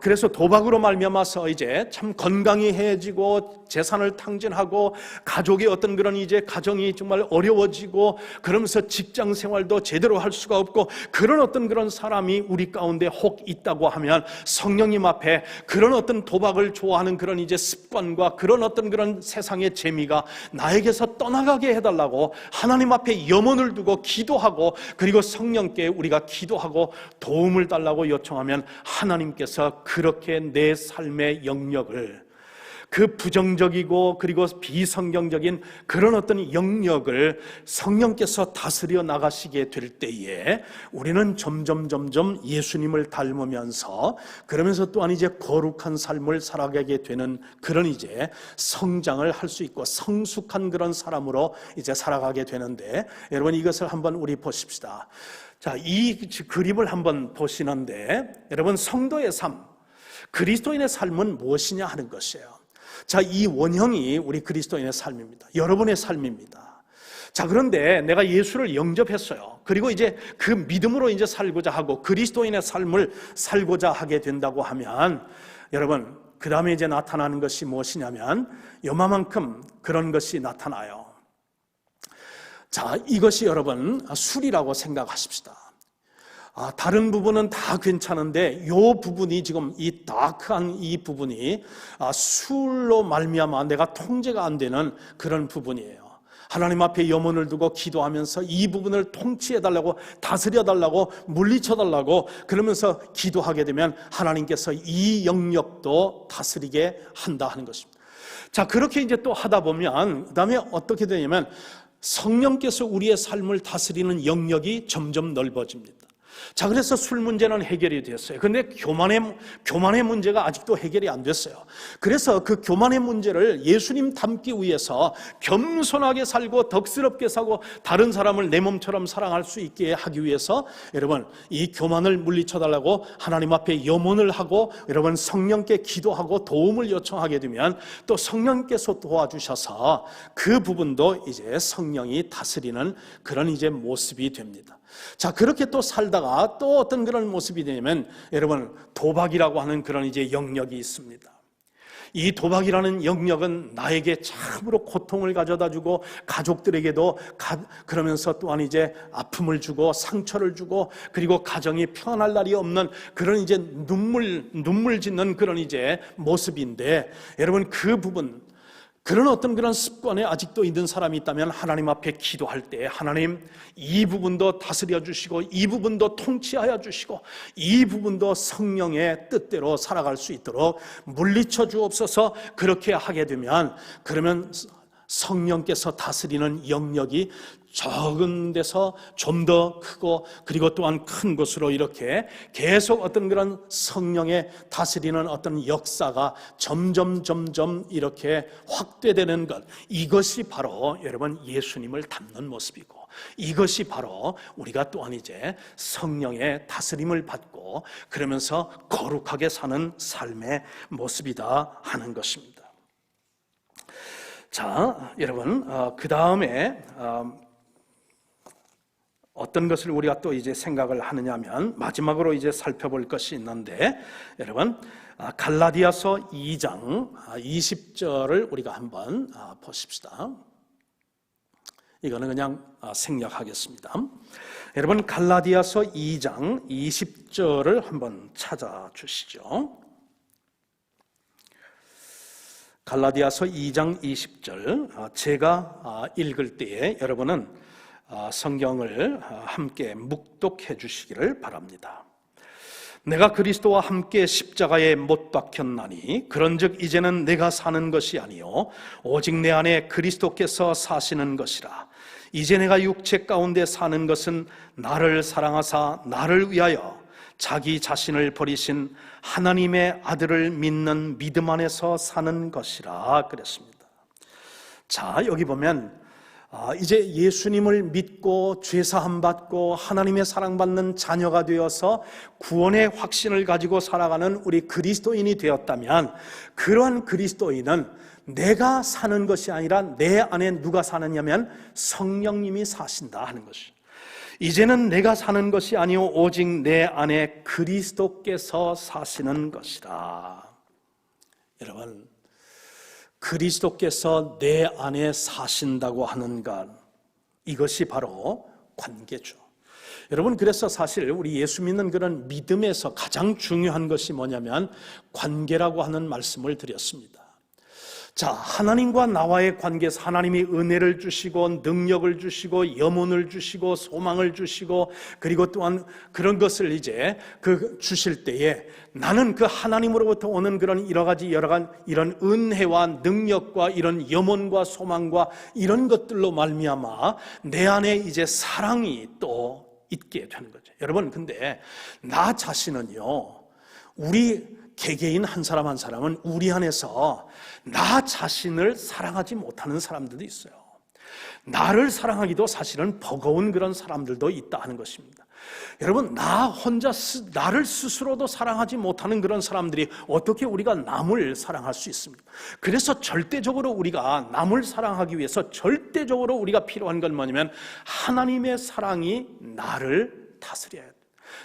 그래서 도박으로 말미암아서 이제 참 건강이 해지고 재산을 탕진하고 가족의 어떤 그런 이제 가정이 정말 어려워지고 그러면서 직장 생활도 제대로 할 수가 없고 그런 어떤 그런 사람이 우리 가운데 혹 있다고 하면 성령님 앞에 그런 어떤 도박을 좋아하는 그런 이제 습관과 그런 어떤 그런 세상의 재미가 나에게서 떠나가게 해달라고 하나님 앞에 염원을 두고 기도하고 그리고 성령께 우리가 기도하고 도움을 달라고 요청하면 하나님께서 그렇게 내 삶의 영역을 그 부정적이고 그리고 비성경적인 그런 어떤 영역을 성령께서 다스려 나가시게 될 때에 우리는 점점 예수님을 닮으면서 그러면서 또한 이제 거룩한 삶을 살아가게 되는 그런 이제 성장을 할 수 있고 성숙한 그런 사람으로 이제 살아가게 되는데 여러분 이것을 한번 우리 보십시다. 자, 이 그림을 한번 보시는데 여러분 성도의 삶, 그리스도인의 삶은 무엇이냐 하는 것이에요. 자, 이 원형이 우리 그리스도인의 삶입니다. 여러분의 삶입니다. 자, 그런데 내가 예수를 영접했어요. 그리고 이제 그 믿음으로 이제 살고자 하고 그리스도인의 삶을 살고자 하게 된다고 하면 여러분, 그 다음에 이제 나타나는 것이 무엇이냐면 요만큼 그런 것이 나타나요. 자, 이것이 여러분 술이라고 생각하십시다. 다른 부분은 다 괜찮은데 이 부분이 지금 이 다크한 이 부분이 술로 말미암아 내가 통제가 안 되는 그런 부분이에요. 하나님 앞에 염원을 두고 기도하면서 이 부분을 통치해달라고 다스려달라고 물리쳐달라고 그러면서 기도하게 되면 하나님께서 이 영역도 다스리게 한다 하는 것입니다. 자, 그렇게 이제 또 하다 보면 그 다음에 어떻게 되냐면 성령께서 우리의 삶을 다스리는 영역이 점점 넓어집니다. 자, 그래서 술 문제는 해결이 됐어요. 그런데 교만의 문제가 아직도 해결이 안 됐어요. 그래서 그 교만의 문제를 예수님 닮기 위해서 겸손하게 살고 덕스럽게 살고 다른 사람을 내 몸처럼 사랑할 수 있게 하기 위해서 여러분 이 교만을 물리쳐달라고 하나님 앞에 염원을 하고 여러분 성령께 기도하고 도움을 요청하게 되면 또 성령께서 도와주셔서 그 부분도 이제 성령이 다스리는 그런 이제 모습이 됩니다. 자, 그렇게 또 살다가 또 어떤 그런 모습이 되냐면 여러분 도박이라고 하는 그런 이제 영역이 있습니다. 이 도박이라는 영역은 나에게 참으로 고통을 가져다 주고 가족들에게도 그러면서 또한 이제 아픔을 주고 상처를 주고 그리고 가정이 편할 날이 없는 그런 이제 눈물 짓는 그런 이제 모습인데 여러분 그 부분 그런 어떤 그런 습관에 아직도 있는 사람이 있다면 하나님 앞에 기도할 때 하나님 이 부분도 다스려 주시고 이 부분도 통치하여 주시고 이 부분도 성령의 뜻대로 살아갈 수 있도록 물리쳐 주옵소서. 그렇게 하게 되면 그러면 성령께서 다스리는 영역이 적은 데서 좀 더 크고 그리고 또한 큰 곳으로 이렇게 계속 어떤 그런 성령의 다스리는 어떤 역사가 점점 이렇게 확대되는 것, 이것이 바로 여러분 예수님을 닮는 모습이고 이것이 바로 우리가 또한 이제 성령의 다스림을 받고 그러면서 거룩하게 사는 삶의 모습이다 하는 것입니다. 자, 여러분 그 다음에 어떤 것을 우리가 또 이제 생각을 하느냐면 마지막으로 이제 살펴볼 것이 있는데 여러분 갈라디아서 2장 20절을 우리가 한번 보십시다. 이거는 그냥 생략하겠습니다. 여러분 갈라디아서 2장 20절을 한번 찾아주시죠. 갈라디아서 2장 20절 제가 읽을 때에 여러분은 성경을 함께 묵독해 주시기를 바랍니다. 내가 그리스도와 함께 십자가에 못 박혔나니 그런즉 이제는 내가 사는 것이 아니요 오직 내 안에 그리스도께서 사시는 것이라. 이제 내가 육체 가운데 사는 것은 나를 사랑하사 나를 위하여 자기 자신을 버리신 하나님의 아들을 믿는 믿음 안에서 사는 것이라 그랬습니다. 자, 여기 보면 이제 예수님을 믿고 죄사함 받고 하나님의 사랑받는 자녀가 되어서 구원의 확신을 가지고 살아가는 우리 그리스도인이 되었다면 그러한 그리스도인은 내가 사는 것이 아니라 내 안에 누가 사느냐면 성령님이 사신다 하는 것이죠. 이제는 내가 사는 것이 아니요 오직 내 안에 그리스도께서 사시는 것이라. 여러분, 그리스도께서 내 안에 사신다고 하는 것, 이것이 바로 관계죠. 여러분, 그래서 사실 우리 예수 믿는 그런 믿음에서 가장 중요한 것이 뭐냐면 관계라고 하는 말씀을 드렸습니다. 자, 하나님과 나와의 관계에서 하나님이 은혜를 주시고 능력을 주시고 염원을 주시고 소망을 주시고 그리고 또한 그런 것을 이제 주실 때에 나는 그 하나님으로부터 오는 그런 여러 가지 이런 은혜와 능력과 이런 염원과 소망과 이런 것들로 말미암아 내 안에 이제 사랑이 또 있게 되는 거죠. 여러분, 근데 나 자신은요, 우리 개개인 한 사람 한 사람은 우리 안에서 나 자신을 사랑하지 못하는 사람들도 있어요. 나를 사랑하기도 사실은 버거운 그런 사람들도 있다 하는 것입니다. 여러분, 나를 스스로도 사랑하지 못하는 그런 사람들이 어떻게 우리가 남을 사랑할 수 있습니까? 그래서 절대적으로 우리가 남을 사랑하기 위해서 절대적으로 우리가 필요한 건 뭐냐면 하나님의 사랑이 나를 다스려야 돼요.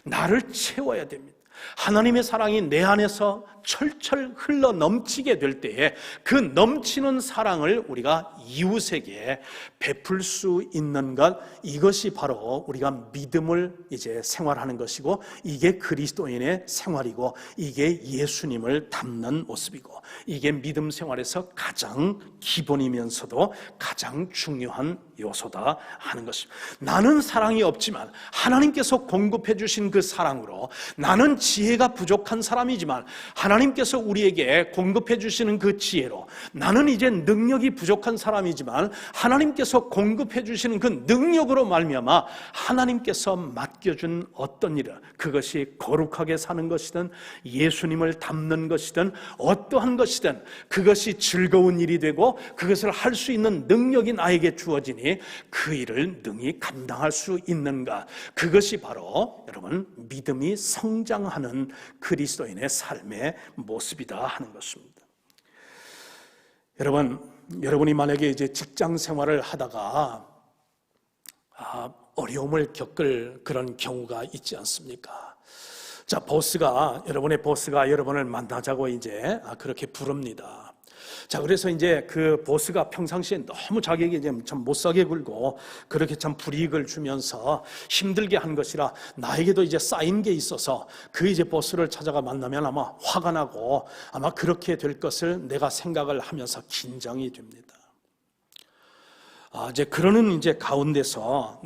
나를 채워야 됩니다. 하나님의 사랑이 내 안에서 철철 흘러 넘치게 될 때에 그 넘치는 사랑을 우리가 이웃에게 베풀 수 있는 것, 이것이 바로 우리가 믿음을 이제 생활하는 것이고 이게 그리스도인의 생활이고 이게 예수님을 닮는 모습이고 이게 믿음 생활에서 가장 기본이면서도 가장 중요한 요소다 하는 것입니다. 나는 사랑이 없지만 하나님께서 공급해 주신 그 사랑으로 나는 지혜가 부족한 사람이지만 하나님께서 우리에게 공급해 주시는 그 지혜로 나는 이제 능력이 부족한 사람이지만 하나님께서 공급해 주시는 그 능력으로 말미암아 하나님께서 맡겨준 어떤 일을 그것이 거룩하게 사는 것이든 예수님을 닮는 것이든 어떠한 것이든 그것이 즐거운 일이 되고 그것을 할 수 있는 능력이 나에게 주어지니 그 일을 능히 감당할 수 있는가, 그것이 바로 여러분 믿음이 성장하는 그리스도인의 삶의 모습이다 하는 것입니다. 여러분이 만약에 이제 직장 생활을 하다가 어려움을 겪을 그런 경우가 있지 않습니까? 자, 여러분의 보스가 여러분을 만나자고 이제 그렇게 부릅니다. 자, 그래서 이제 그 보스가 평상시에 너무 자기에게 이제 참 못사게 굴고 그렇게 참 불이익을 주면서 힘들게 한 것이라 나에게도 이제 쌓인 게 있어서 그 이제 보스를 찾아가 만나면 아마 화가 나고 아마 그렇게 될 것을 내가 생각을 하면서 긴장이 됩니다. 이제 그러는 이제 가운데서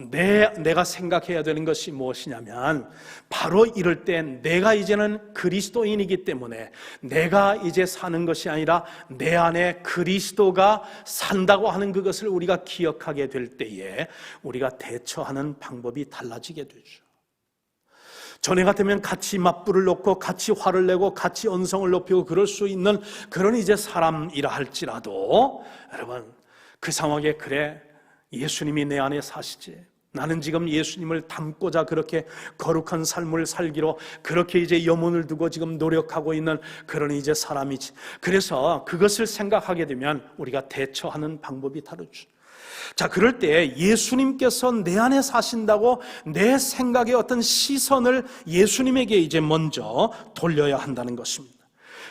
내가 생각해야 되는 것이 무엇이냐면 바로 이럴 때 내가 이제는 그리스도인이기 때문에 내가 이제 사는 것이 아니라 내 안에 그리스도가 산다고 하는 그것을 우리가 기억하게 될 때에 우리가 대처하는 방법이 달라지게 되죠. 전에 같으면 같이 맞불을 놓고 같이 화를 내고 같이 언성을 높이고 그럴 수 있는 그런 이제 사람이라 할지라도 여러분 그 상황에 그래 예수님이 내 안에 사시지, 나는 지금 예수님을 닮고자 그렇게 거룩한 삶을 살기로 그렇게 이제 염원을 두고 지금 노력하고 있는 그런 이제 사람이지. 그래서 그것을 생각하게 되면 우리가 대처하는 방법이 다르죠. 자, 그럴 때 예수님께서 내 안에 사신다고 내 생각의 어떤 시선을 예수님에게 이제 먼저 돌려야 한다는 것입니다.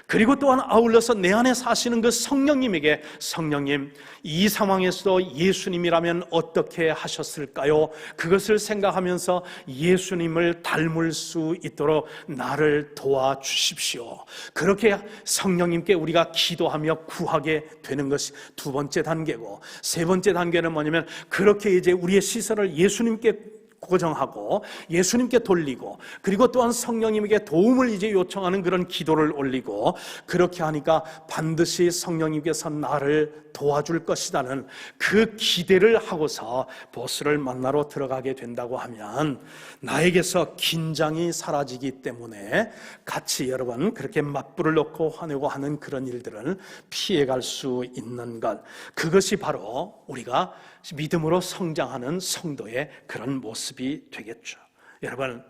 그리고 또한 아울러서 내 안에 사시는 그 성령님에게 성령님, 이 상황에서도 예수님이라면 어떻게 하셨을까요? 그것을 생각하면서 예수님을 닮을 수 있도록 나를 도와주십시오. 그렇게 성령님께 우리가 기도하며 구하게 되는 것이 두 번째 단계고, 세 번째 단계는 뭐냐면 그렇게 이제 우리의 시선을 예수님께 고정하고 예수님께 돌리고 그리고 또한 성령님에게 도움을 이제 요청하는 그런 기도를 올리고 그렇게 하니까 반드시 성령님께서 나를 도와줄 것이라는 그 기대를 하고서 보스를 만나러 들어가게 된다고 하면 나에게서 긴장이 사라지기 때문에 같이 여러분 그렇게 맞불을 놓고 화내고 하는 그런 일들을 피해갈 수 있는 것, 그것이 바로 우리가 믿음으로 성장하는 성도의 그런 모습이 되겠죠. 여러분,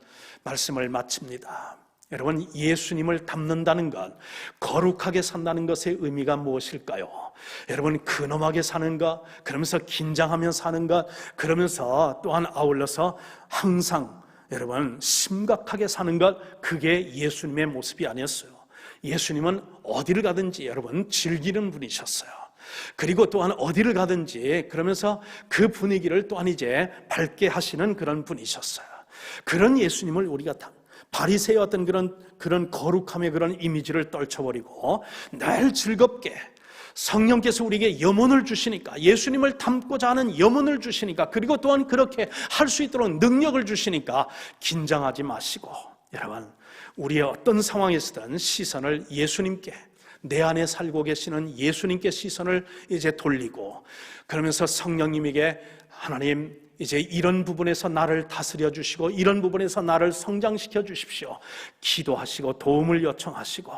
말씀을 마칩니다. 여러분, 예수님을 닮는다는 것, 거룩하게 산다는 것의 의미가 무엇일까요? 여러분, 근엄하게 사는가? 그러면서 긴장하며 사는가? 그러면서 또한 아울러서 항상 여러분 심각하게 사는 것, 그게 예수님의 모습이 아니었어요. 예수님은 어디를 가든지 여러분 즐기는 분이셨어요. 그리고 또한 어디를 가든지 그러면서 그 분위기를 또한 이제 밝게 하시는 그런 분이셨어요. 그런 예수님을 우리가 바리새의 어떤 그런 거룩함의 그런 이미지를 떨쳐버리고 늘 즐겁게 성령께서 우리에게 염원을 주시니까, 예수님을 닮고자 하는 염원을 주시니까, 그리고 또한 그렇게 할 수 있도록 능력을 주시니까 긴장하지 마시고, 여러분 우리의 어떤 상황에서든 시선을 예수님께, 내 안에 살고 계시는 예수님께 시선을 이제 돌리고, 그러면서 성령님에게 하나님 이제 이런 부분에서 나를 다스려 주시고 이런 부분에서 나를 성장시켜 주십시오, 기도하시고 도움을 요청하시고,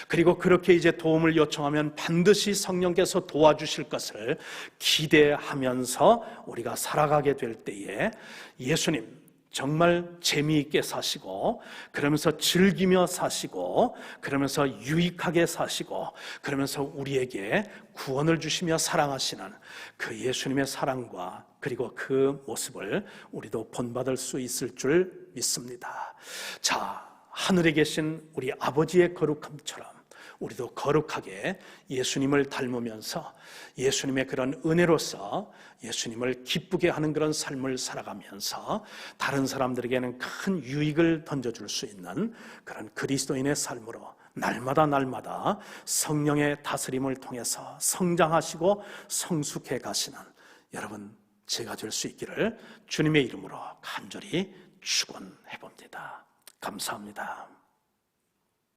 그리고 그렇게 이제 도움을 요청하면 반드시 성령께서 도와주실 것을 기대하면서 우리가 살아가게 될 때에 예수님 정말 재미있게 사시고, 그러면서 즐기며 사시고, 그러면서 유익하게 사시고, 그러면서 우리에게 구원을 주시며 사랑하시는 그 예수님의 사랑과 그리고 그 모습을 우리도 본받을 수 있을 줄 믿습니다. 자, 하늘에 계신 우리 아버지의 거룩함처럼 우리도 거룩하게 예수님을 닮으면서 예수님의 그런 은혜로서 예수님을 기쁘게 하는 그런 삶을 살아가면서 다른 사람들에게는 큰 유익을 던져줄 수 있는 그런 그리스도인의 삶으로 날마다 성령의 다스림을 통해서 성장하시고 성숙해 가시는 여러분 제가 될 수 있기를 주님의 이름으로 간절히 축원해 봅니다. 감사합니다.